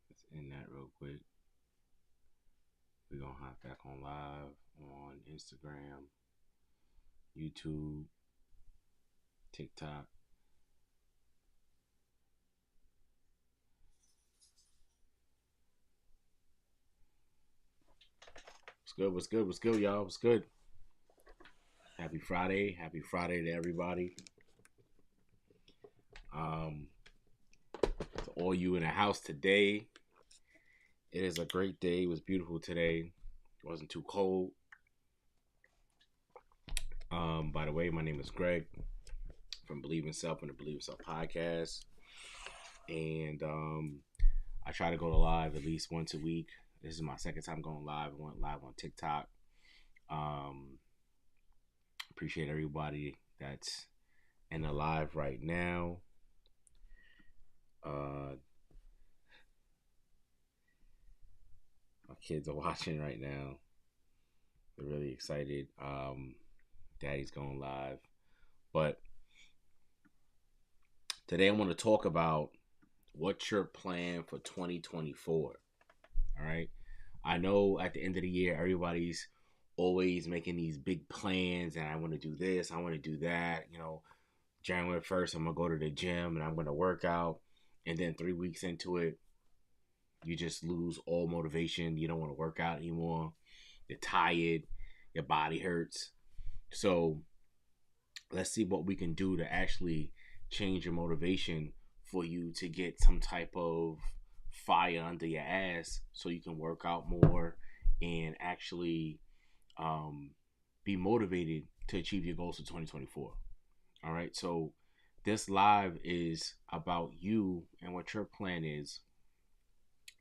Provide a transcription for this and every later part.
let's end that real quick. We're gonna hop back on live on Instagram, YouTube, TikTok. What's good? What's good? What's good, y'all? What's good? Happy Friday. Happy Friday to everybody. Um, to all you in the house today. It is a great day. It was beautiful today. It wasn't too cold. By the way, my name is Greg from Believe in Self and the Believe in Self podcast. And I try to go to live at least once a week. This is my second time going live. I went live on TikTok. Appreciate everybody that's in the live right now. My kids are watching right now. They're really excited. Daddy's going live. But today I want to talk about what's your plan for 2024. All right. I know at the end of the year, everybody's always making these big plans, and I want to do this, I want to do that. January 1st, I'm going to go to the gym and I'm going to work out. And then 3 weeks into it, you just lose all motivation. You don't want to work out anymore. You're tired. Your body hurts. So let's see what we can do to actually change your motivation for you to get some type of fire under your ass so you can work out more and actually be motivated to achieve your goals for 2024. All right. So this live is about you and what your plan is.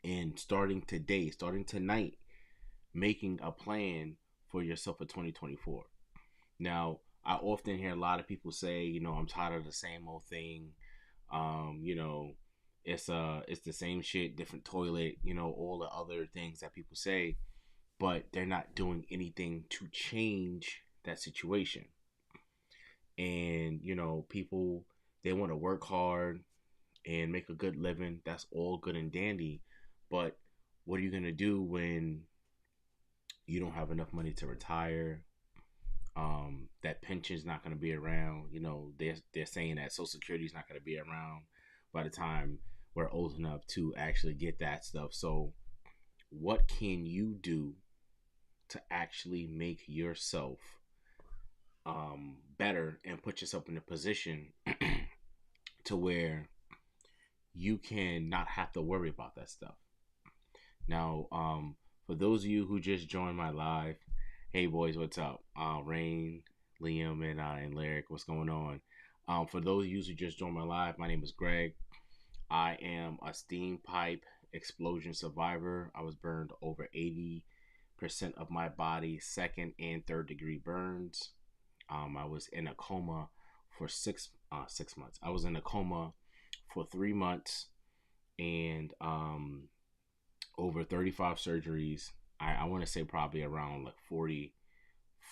And starting today, starting tonight, making a plan for yourself for 2024. Now, I often hear a lot of people say, I'm tired of the same old thing. It's the same shit, different toilet, all the other things that people say, but they're not doing anything to change that situation. And, people, they want to work hard and make a good living. That's all good and dandy. But what are you going to do when you don't have enough money to retire? That pension's not going to be around. They're saying that Social Security is not going to be around by the time we're old enough to actually get that stuff. So, what can you do to actually make yourself better and put yourself in a position to where you can not have to worry about that stuff? Now, for those of you who just joined my live, hey boys, what's up? Rain, Liam, and Lyric, what's going on? For those of you who just joined my live, my name is Greg. I am a steam pipe explosion survivor. I was burned over 80% of my body, second and third degree burns. I was in a coma for 6 months. I was in a coma for 3 months and over 35 surgeries. I want to say probably around like 40,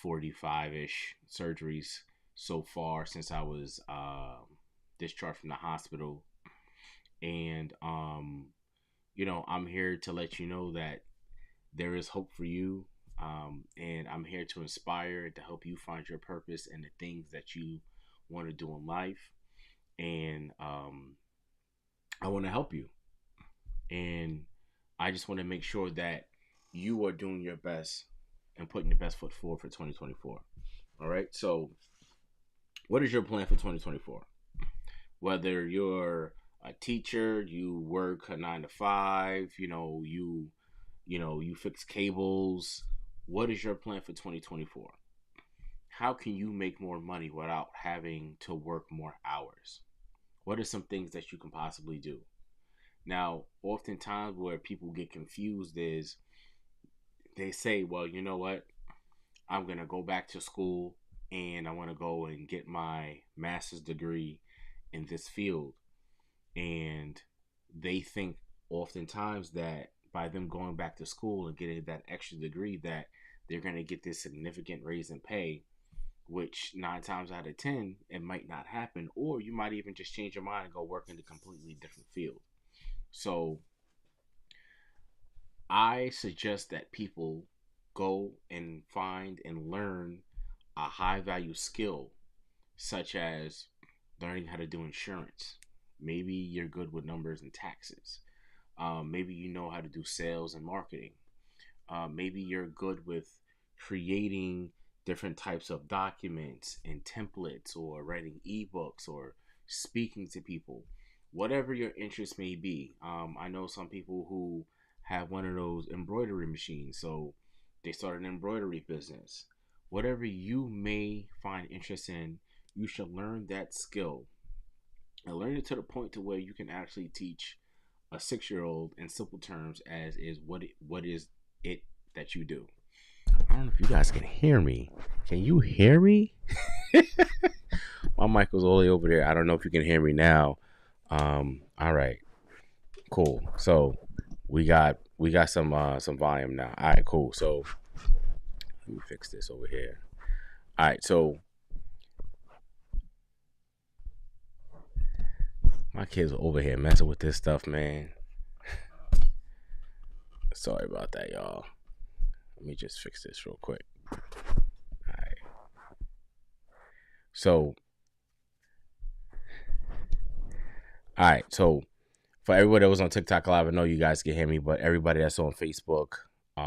45-ish surgeries so far since I was discharged from the hospital. And, I'm here to let you know that there is hope for you. And I'm here to inspire, to help you find your purpose and the things that you want to do in life. And I want to help you. And I just want to make sure that you are doing your best and putting your best foot forward for 2024. All right. So, what is your plan for 2024? Whether you're a teacher, you work a 9 to 5, you fix cables. What is your plan for 2024? How can you make more money without having to work more hours? What are some things that you can possibly do? Now, oftentimes where people get confused is they say, well, you know what? I'm going to go back to school and I want to go and get my master's degree in this field. And they think oftentimes that by them going back to school and getting that extra degree that they're going to get this significant raise in pay which 9 times out of 10 it might not happen, or you might even just change your mind and go work in a completely different field. So I suggest that people go and find and learn a high value skill, such as learning how to do insurance. Maybe you're good with numbers and taxes. Maybe you know how to do sales and marketing. Maybe you're good with creating different types of documents and templates, or writing ebooks, or speaking to people. Whatever your interest may be. I know some people who have one of those embroidery machines, so they start an embroidery business. Whatever you may find interest in, you should learn that skill and learn it to the point to where you can actually teach a 6-year-old in simple terms as is what is it that you do. I don't know if you guys can hear me. Can you hear me? My mic was all the way over there. I don't know if you can hear me now. All right, cool. So we got some volume now. All right, cool. So let me fix this over here. All right, so my kids are over here messing with this stuff, man. Sorry about that, y'all. Let me just fix this real quick. All right. So, all right. So, for everybody that was on TikTok Live, I know you guys can hear me, but everybody that's on Facebook, IG,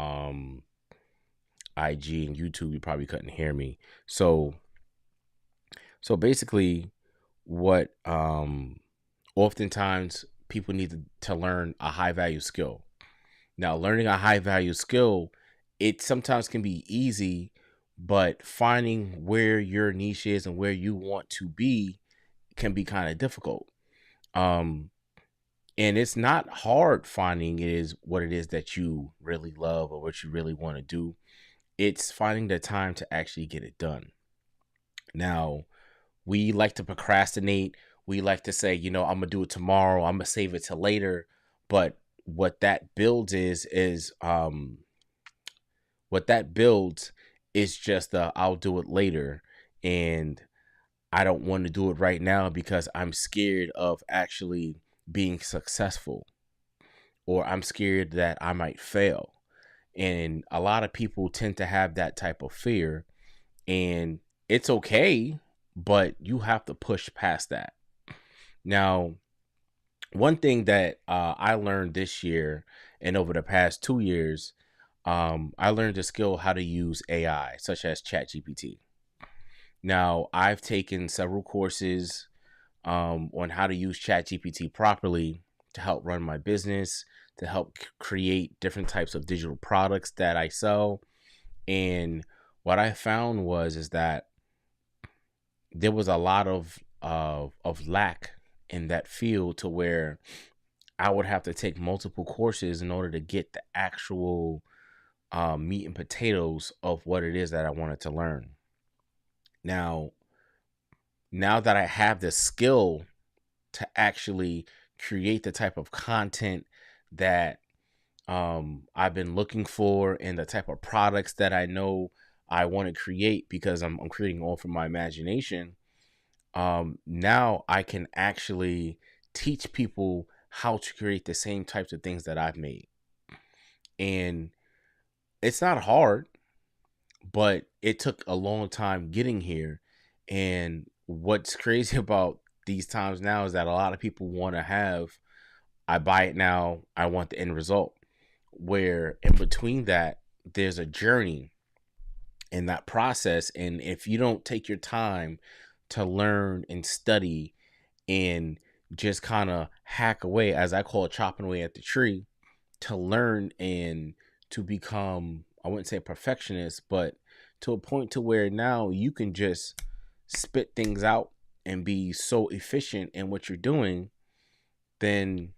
and YouTube, you probably couldn't hear me. So basically, what oftentimes people need to learn a high value skill. Now, learning a high value skill, it sometimes can be easy, but finding where your niche is and where you want to be can be kind of difficult. And it's not hard finding it is what it is that you really love or what you really want to do. It's finding the time to actually get it done. Now, we like to procrastinate. We like to say, I'm going to do it tomorrow. I'm going to save it till later. But what that builds is just I'll do it later, and I don't want to do it right now because I'm scared of actually being successful, or I'm scared that I might fail. And a lot of people tend to have that type of fear, and it's okay, but you have to push past that. Now, one thing that I learned this year and over the past 2 years, I learned the skill how to use AI, such as ChatGPT. Now, I've taken several courses on how to use ChatGPT properly to help run my business, to help create different types of digital products that I sell. And what I found is that there was a lot of lack in that field, to where I would have to take multiple courses in order to get the actual meat and potatoes of what it is that I wanted to learn. Now that I have the skill to actually create the type of content that I've been looking for, and the type of products that I know I want to create, because I'm creating all from my imagination. Now I can actually teach people how to create the same types of things that I've made. And it's not hard, but it took a long time getting here. And what's crazy about these times now is that a lot of people want to have, I buy it now, I want the end result. Where in between that, there's a journey in that process. And if you don't take your time to learn and study and just kind of hack away, as I call it, chopping away at the tree, to learn and to become, I wouldn't say a perfectionist, but to a point to where now you can just spit things out and be so efficient in what you're doing, then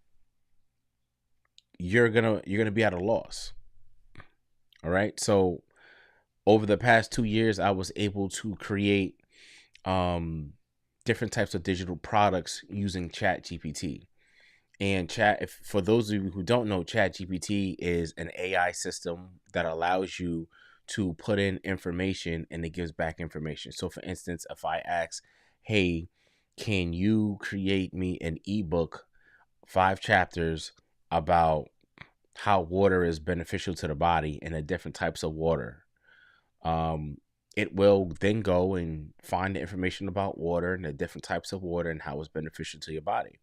you're gonna be at a loss. All right. So over the past 2 years, I was able to create different types of digital products using ChatGPT. And for those of you who don't know, ChatGPT is an AI system that allows you to put in information and it gives back information. So for instance, if I ask, hey, can you create me an ebook, 5 chapters about how water is beneficial to the body and the different types of water? It will then go and find the information about water and the different types of water and how it's beneficial to your body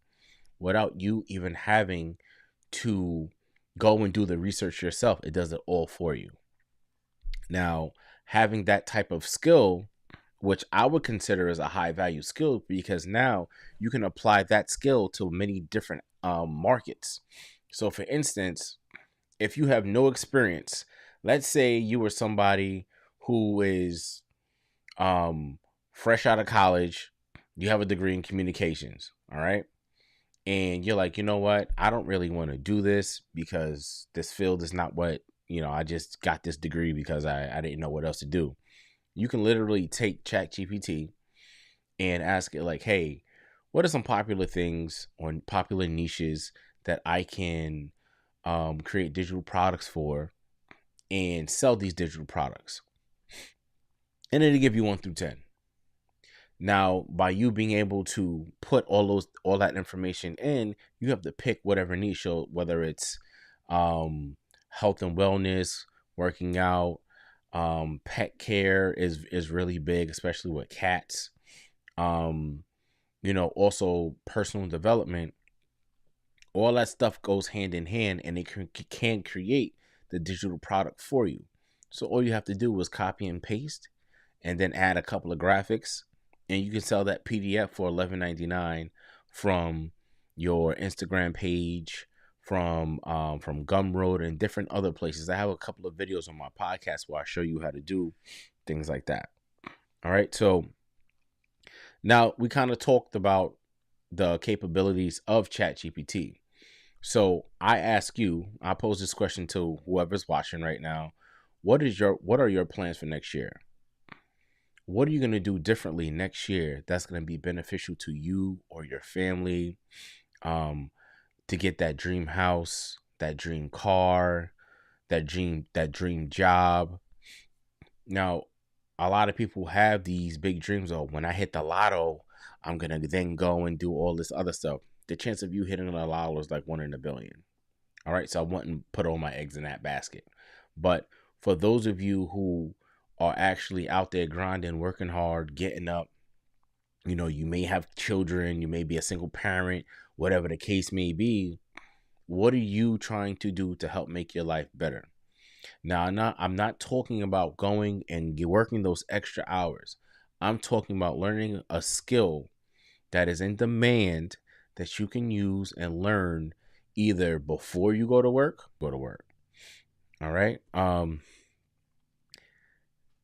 without you even having to go and do the research yourself. It does it all for you. Now, having that type of skill, which I would consider as a high value skill, because now you can apply that skill to many different markets. So for instance, if you have no experience, let's say you were somebody who is fresh out of college, you have a degree in communications, all right? And you're like, you know what? I don't really want to do this because this field is not what, I just got this degree because I didn't know what else to do. You can literally take ChatGPT and ask it like, hey, what are some popular things or popular niches that I can create digital products for and sell these digital products? And it'll give you 1 through 10. Now, by you being able to put all that information in, you have to pick whatever niche. So whether it's health and wellness, working out, pet care is really big, especially with cats. Also personal development. All that stuff goes hand in hand, and it can create the digital product for you. So all you have to do is copy and paste, and then add a couple of graphics. And you can sell that PDF for $11.99 from your Instagram page, from Gumroad, and different other places. I have a couple of videos on my podcast where I show you how to do things like that. All right. So now we kind of talked about the capabilities of ChatGPT. So I pose this question to whoever's watching right now. What are your plans for next year? What are you going to do differently next year that's going to be beneficial to you or your family, to get that dream house, that dream car, that dream job? Now, a lot of people have these big dreams of, when I hit the lotto, I'm going to then go and do all this other stuff. The chance of you hitting the lotto is like 1 in a billion. All right. So I wouldn't put all my eggs in that basket. But for those of you who are actually out there grinding, working hard, getting up, you may have children, you may be a single parent, whatever the case may be. What are you trying to do to help make your life better? Now, I'm not talking about going and working those extra hours. I'm talking about learning a skill that is in demand that you can use and learn either before you go to work. All right.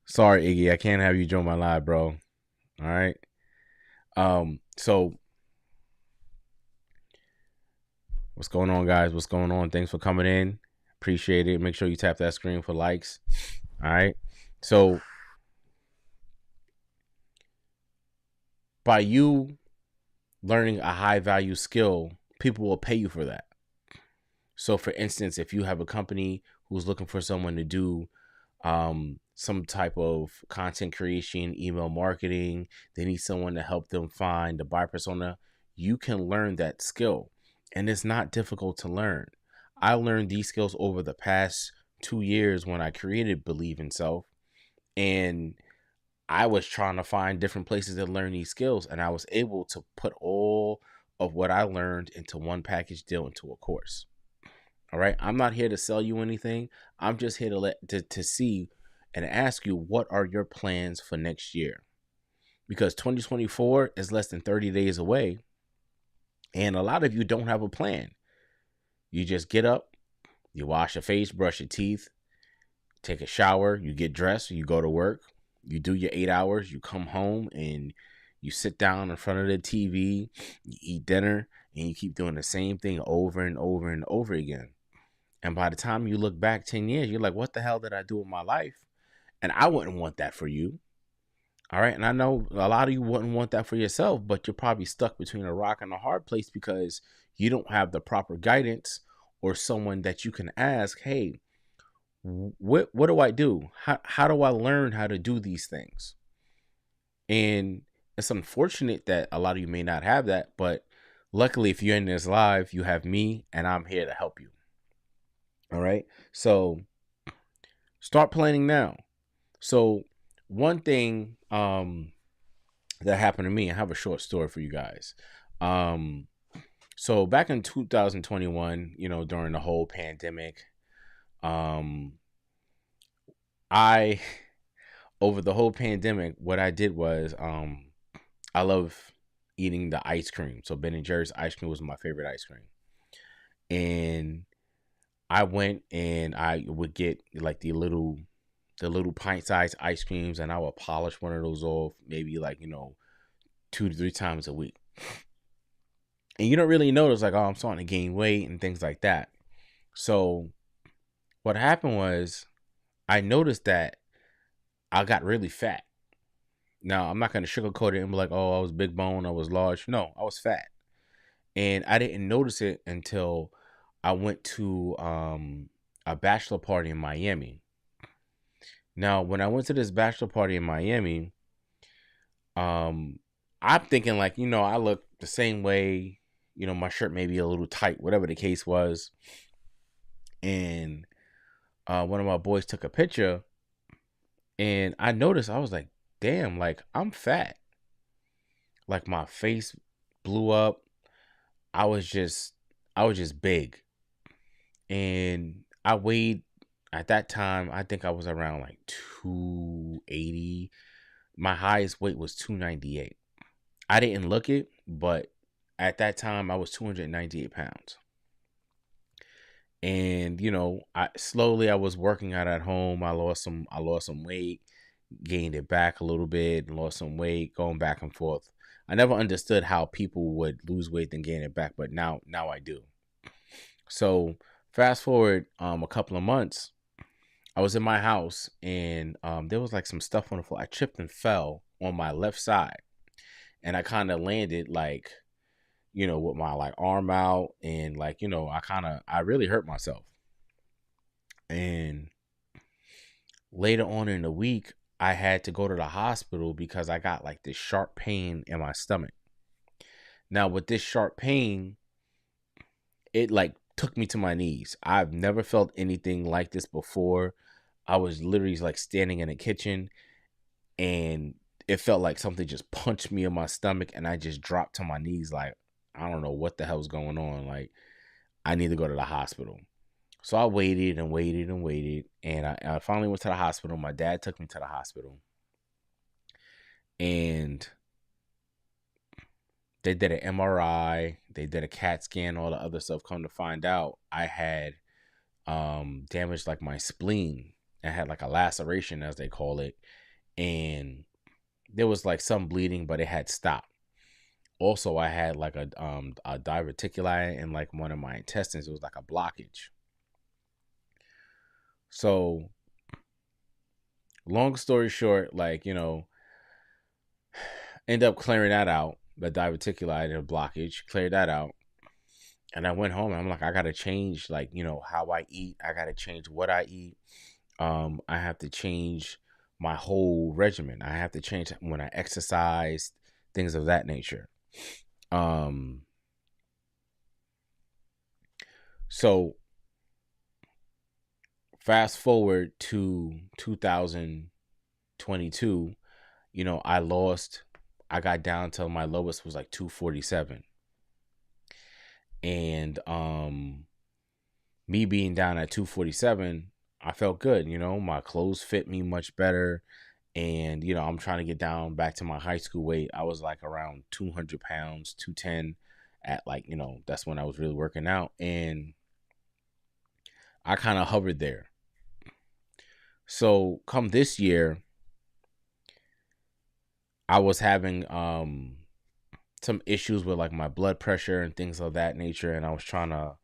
Sorry, Iggy, I can't have you join my live, bro. All right. So what's going on, guys? What's going on? Thanks for coming in. Appreciate it. Make sure you tap that screen for likes. All right. So by you learning a high value skill, people will pay you for that. So for instance, if you have a company who's looking for someone to do some type of content creation, email marketing, they need someone to help them find the buyer persona, you can learn that skill. And it's not difficult to learn. I learned these skills over the past 2 years when I created Believe in Self. And I was trying to find different places to learn these skills. And I was able to put all of what I learned into one package deal, into a course. All right. I'm not here to sell you anything. I'm just here to see and ask you, what are your plans for next year? Because 2024 is less than 30 days away. And a lot of you don't have a plan. You just get up, you wash your face, brush your teeth, take a shower, you get dressed, you go to work, you do your 8 hours, you come home and you sit down in front of the TV, you eat dinner, and you keep doing the same thing over and over and over again. And by the time you look back 10 years, you're like, what the hell did I do with my life? And I wouldn't want that for you. All right. And I know a lot of you wouldn't want that for yourself, but you're probably stuck between a rock and a hard place because you don't have the proper guidance or someone that you can ask, hey, what do I do? How do I learn how to do these things? And it's unfortunate that a lot of you may not have that, but luckily, if you're in this live, you have me, and I'm here to help you. All right. So start planning now. So one thing that happened to me, I have a short story for you guys. So back in 2021, during the whole pandemic, um, I over the whole pandemic, what I did was I love eating the ice cream. So Ben and Jerry's ice cream was my favorite ice cream. And I went and I would get like the little pint-sized ice creams, and I would polish one of those off maybe like, 2 to 3 times a week. And you don't really notice like, oh, I'm starting to gain weight and things like that. So what happened was I noticed that I got really fat. Now, I'm not going to sugarcoat it and be like, oh, I was big bone, I was large. No, I was fat. And I didn't notice it until I went to a bachelor party in Miami. Now, when I went to this bachelor party in Miami, I'm thinking like, I look the same way, my shirt may be a little tight, whatever the case was. And one of my boys took a picture, and I noticed, I was like, damn, like I'm fat. Like my face blew up. I was just big. And I weighed at that time, I think I was around like 280. My highest weight was 298. I didn't look it, but at that time I was 298 pounds. And I was working out at home. I lost some weight, gained it back a little bit, and lost some weight, going back and forth. I never understood how people would lose weight and gain it back, but now I do. So fast forward a couple of months, I was in my house, and there was like some stuff on the floor. I tripped and fell on my left side, and I kind of landed like, with my like arm out, and like, I really hurt myself. And later on in the week, I had to go to the hospital because I got like this sharp pain in my stomach. Now with this sharp pain, it like took me to my knees. I've never felt anything like this before. I was literally like standing in the kitchen, and it felt like something just punched me in my stomach, and I just dropped to my knees like, I don't know what the hell's going on. Like, I need to go to the hospital. So I waited and waited and waited, and I finally went to the hospital. My dad took me to the hospital, and they did an MRI, they did a CAT scan, all the other stuff. Come to find out, I had damaged like my spleen. I had like a laceration, as they call it, and there was like some bleeding, but it had stopped. Also, I had like a diverticuli in like one of my intestines. It was like a blockage. So, long story short, like, end up clearing that out. The diverticuli and the blockage, cleared that out. And I went home, and I'm like, I gotta change, like, how I eat. I gotta change what I eat. I have to change my whole regimen. I have to change when I exercise, things of that nature. So fast forward to 2022, I got down to my lowest was like 247. And me being down at 247, I felt good. My clothes fit me much better. And, I'm trying to get down back to my high school weight. I was like around 200 pounds, 210 at like, that's when I was really working out. And I kind of hovered there. So come this year, I was having some issues with like my blood pressure and things of that nature. And I was trying to,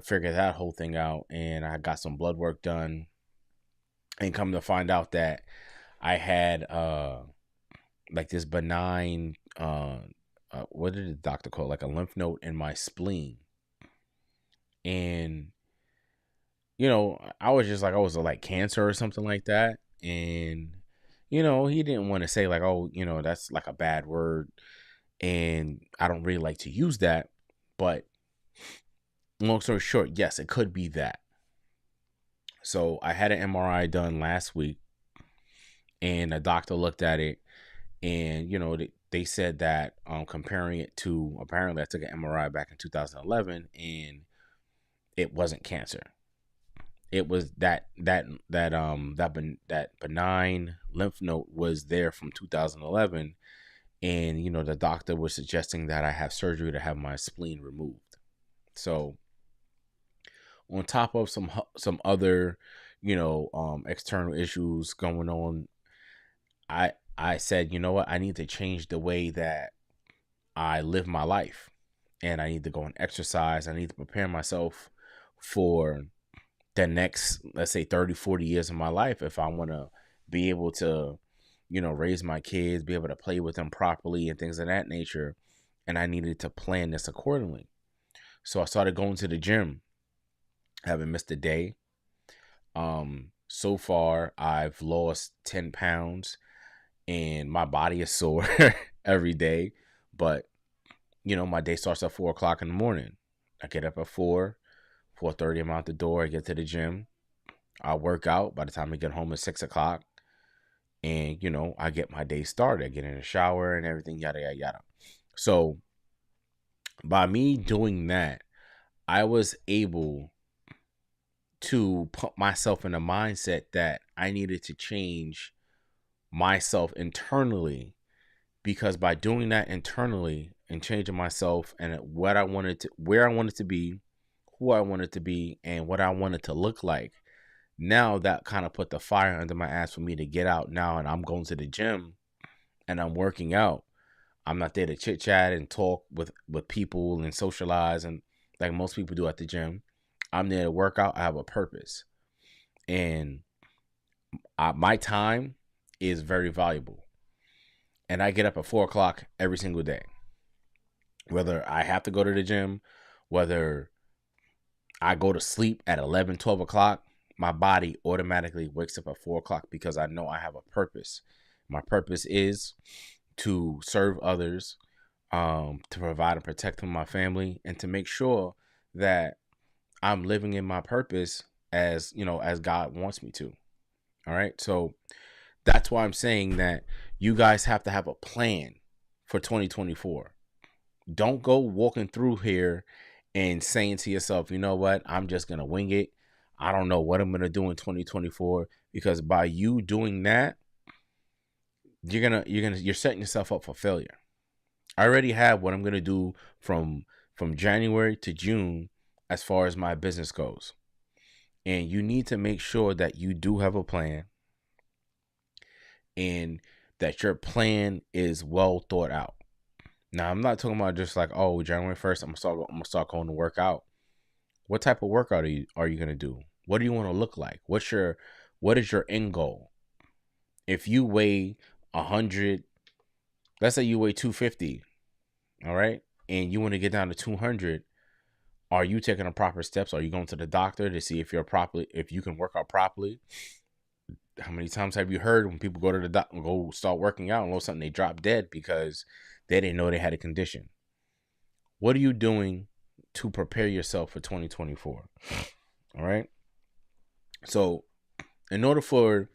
figure that whole thing out. And I got some blood work done, and come to find out that I had like this benign what did the doctor call it? Like a lymph node in my spleen. And I was just like, I was like cancer or something like that. And, he didn't want to say like, oh, that's like a bad word. And I don't really like to use that. But long story short, yes, it could be that. So I had an MRI done last week, and a doctor looked at it, and they said that comparing it to, apparently I took an MRI back in 2011, and it wasn't cancer. It was that benign lymph node was there from 2011, and the doctor was suggesting that I have surgery to have my spleen removed. So on top of some other external issues going on, I said, you know what, I need to change the way that I live my life, and I need to go and exercise. I need to prepare myself for the next, let's say 30-40 years of my life, if I want to be able to raise my kids, be able to play with them properly and things of that nature. And I needed to plan this accordingly. So I started going to the gym. Haven't missed a day. So far I've lost 10 pounds, and my body is sore every day. But my day starts at 4:00 in the morning. I get up at 4:30. I'm out the door. I get to the gym. I work out. By the time I get home, it's 6:00. And, I get my day started. I get in the shower and everything, yada, yada, yada. So by me doing that, I was able to put myself in a mindset that I needed to change myself internally, because by doing that internally and changing myself and where I wanted to be, who I wanted to be, and what I wanted to look like, now that kind of put the fire under my ass for me to get out now. And I'm going to the gym and I'm working out. I'm not there to chit chat and talk with people and socialize and like most people do at the gym. I'm there to work out. I have a purpose, and my time is very valuable. And I get up at 4:00 every single day, whether I have to go to the gym, whether I go to sleep at 11, 12 o'clock, my body automatically wakes up at 4:00 because I know I have a purpose. My purpose is to serve others, to provide and protect my family, and to make sure that I'm living in my purpose as God wants me to. All right. So that's why I'm saying that you guys have to have a plan for 2024. Don't go walking through here and saying to yourself, you know what, I'm just going to wing it. I don't know what I'm going to do in 2024, because by you doing that, you're setting yourself up for failure. I already have what I'm going to do from January to June as far as my business goes. And you need to make sure that you do have a plan, and that your plan is well thought out. Now, I'm not talking about just like, oh, January 1st, I'm gonna start going to work out. What type of workout are you gonna do? What do you want to look like? What is your end goal? If you weigh 100, let's say you weigh 250, all right, and you want to get down to 200, are you taking the proper steps? Are you going to the doctor to see if you can work out properly? How many times have you heard when people go to the doctor, go start working out, and all of a sudden they drop dead because they didn't know they had a condition? What are you doing to prepare yourself for 2024? All right. So in order for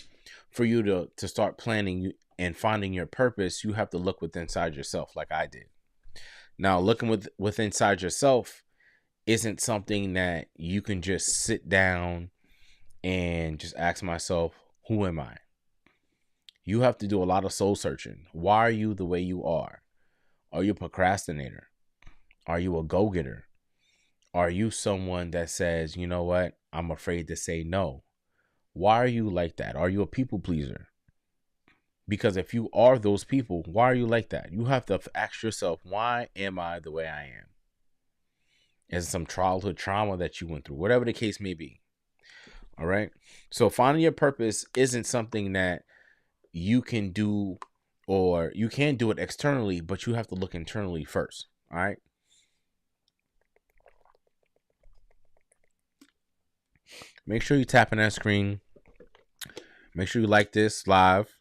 you to start planning and finding your purpose, you have to look within inside yourself, like I did. Now, looking within inside yourself isn't something that you can just sit down and just ask myself, who am I? You have to do a lot of soul searching. Why are you the way you are? Are you a procrastinator? Are you a go-getter? Are you someone that says, you know what, I'm afraid to say no? Why are you like that? Are you a people pleaser? Because if you are those people, why are you like that? You have to ask yourself, why am I the way I am? Is it some childhood trauma that you went through? Whatever the case may be. All right. So finding your purpose isn't something that you can do, or you can do it externally, but you have to look internally first. All right. make sure you tap in that screen. Make sure you like this live.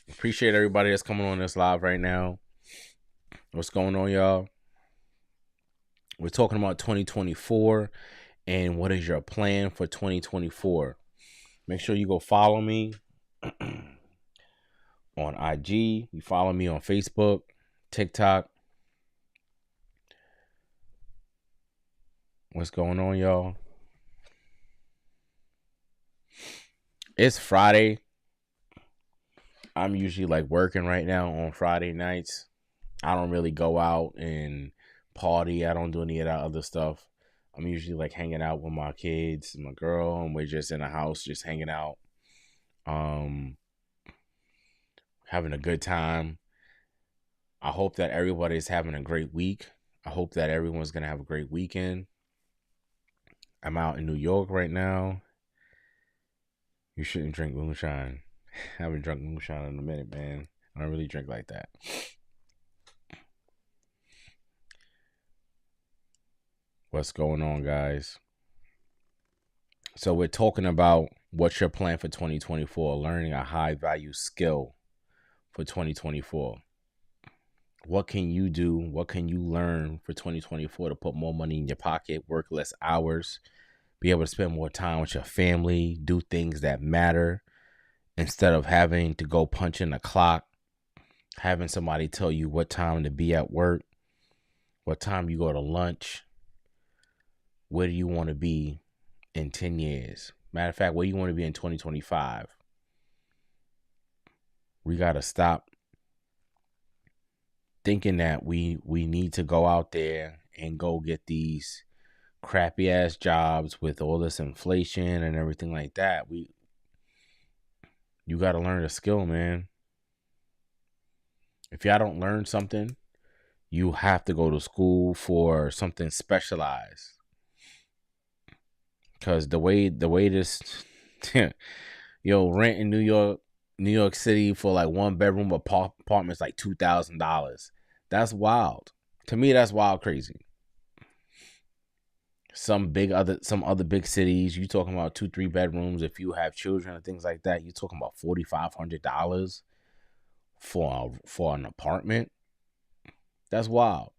Appreciate everybody that's coming on this live right now. What's going on, y'all? We're talking about 2024 and what is your plan for 2024. Make sure you go follow me on IG. You follow me on Facebook, TikTok. What's going on, y'all? It's Friday. I'm usually like working right now on Friday nights. I don't really go out and party. I don't do any of that other stuff. I'm usually like hanging out with my kids and my girl, and we're just in the house, just hanging out, having a good time. I hope that everybody's having a great week. I hope that everyone's gonna have a great weekend. I'm out in New York right now. You shouldn't drink moonshine. I haven't drunk moonshine in a minute, man. I don't really drink like that. What's going on, guys? So we're talking about what's your plan for 2024, learning a high value skill for 2024. What can you do? What can you learn for 2024 to put more money in your pocket, work less hours, be able to spend more time with your family, do things that matter instead of having to go punch in the clock, having somebody tell you what time to be at work, what time you go to lunch. Where do you want to be in 10 years? Matter of fact, where do you want to be in 2025? We got to stop thinking that we need to go out there and go get these crappy ass jobs with all this inflation and everything like that. You got to learn a skill, man. If y'all don't learn something, you have to go to school for something specialized. Because the way this, rent in New York City for like one bedroom apartment is like $2,000. That's wild. To me, that's wild crazy. Some other big cities, you talking about 2-3 bedrooms. If you have children and things like that, you're talking about $4,500 for an apartment. That's wild.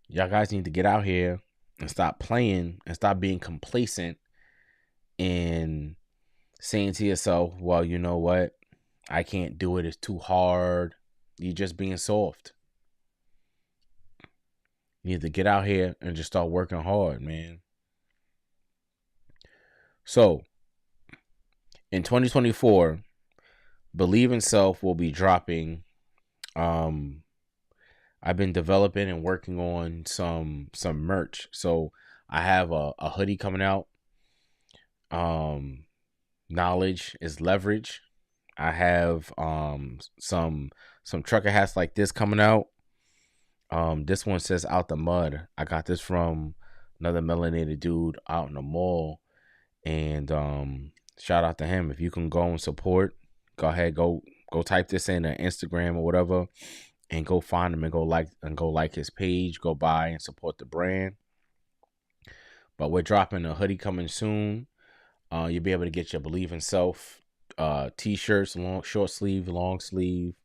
Y'all guys need to get out here and stop playing and stop being complacent and saying to yourself, well, you know what? I can't do it. It's too hard. You're just being soft. You need to get out here and just start working hard, man. So, in 2024, Believe in Self will be dropping. I've been developing and working on some merch. So I have a hoodie coming out. Knowledge is leverage. I have some trucker hats like this coming out. This one says Out the Mud. I got this from another melanated dude out in the mall. And shout out to him. If you can go and support, go ahead, go type this in on Instagram or whatever, and go find him and go like his page. Go buy and support the brand. But we're dropping a hoodie coming soon. You'll be able to get your Believe in Self t-shirts, short sleeve, long sleeve.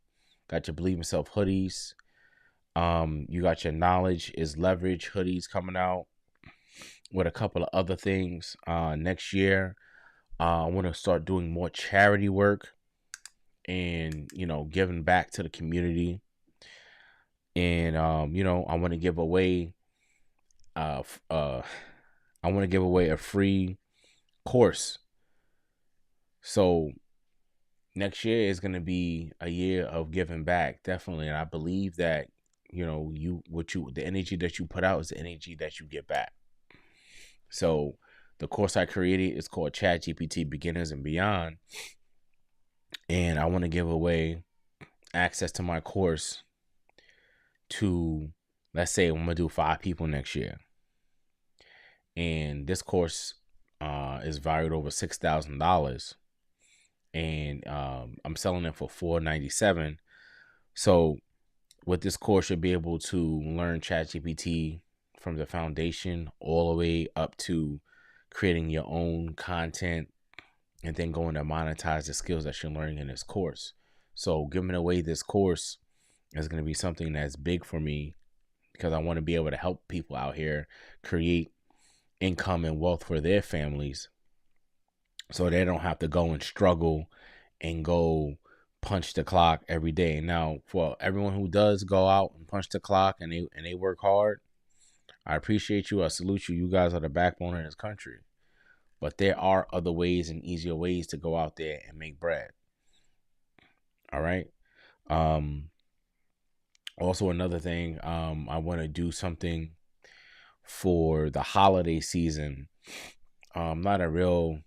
Got your Believe in Self hoodies. You got your Knowledge is Leverage hoodies coming out with a couple of other things. Next year, I want to start doing more charity work and, giving back to the community. And, I want to give away, I want to give away a free course. So next year is going to be a year of giving back, definitely. And I believe that, the energy that you put out is the energy that you get back. So the course I created is called ChatGPT Beginners and Beyond. And I want to give away access to my course to, let's say I'm going to do 5 people next year. And this course is valued over $6,000. And I'm selling it for $497. So with this course, you'll be able to learn ChatGPT from the foundation all the way up to creating your own content and then going to monetize the skills that you're learning in this course. So giving away this course is going to be something that's big for me because I want to be able to help people out here create income and wealth for their families so they don't have to go and struggle and go punch the clock every day. Now, for everyone who does go out and punch the clock and they work hard, I appreciate you. I salute you. You guys are the backbone of this country. But there are other ways and easier ways to go out there and make bread. All right. Also, another thing, I want to do something for the holiday season. I'm not a real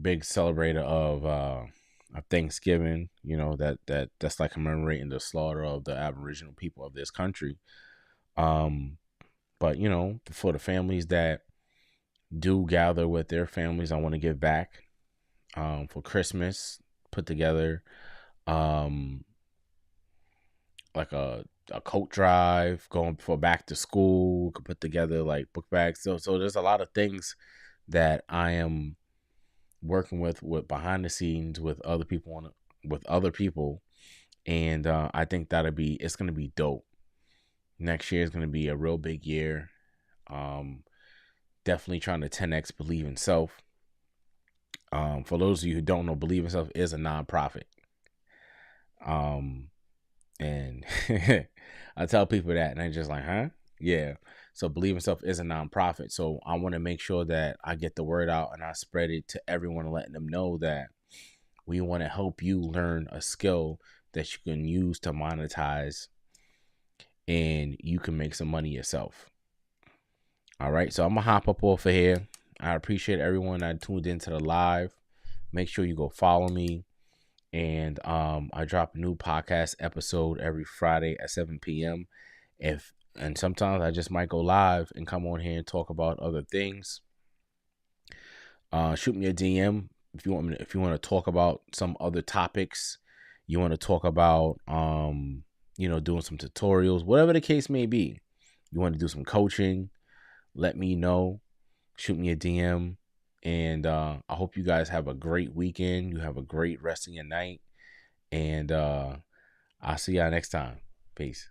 big celebrator of Thanksgiving. You know, that's like commemorating the slaughter of the Aboriginal people of this country. But you know, for the families that do gather with their families, I want to give back. For Christmas, put together like a coat drive, going for back to school, could put together like book bags. So there's a lot of things that I am working with behind the scenes with other people and I think it's gonna be dope. Next year is gonna be a real big year. Definitely trying to 10x Believe in Self. For those of you who don't know, Believe in Self is a nonprofit. And I tell people that and they're just like, huh? Yeah. So Believe in Self is a nonprofit. So I want to make sure that I get the word out and I spread it to everyone, letting them know that we want to help you learn a skill that you can use to monetize and you can make some money yourself. All right. So I'm going to hop up off of here. I appreciate everyone that tuned into the live. Make sure you go follow me. And I drop a new podcast episode every Friday at 7 p.m. And sometimes I just might go live and come on here and talk about other things. Shoot me a DM if you want to talk about some other topics. You want to talk about doing some tutorials, whatever the case may be. You want to do some coaching, let me know. Shoot me a DM. And I hope you guys have a great weekend. You have a great rest of your night. And I'll see y'all next time. Peace.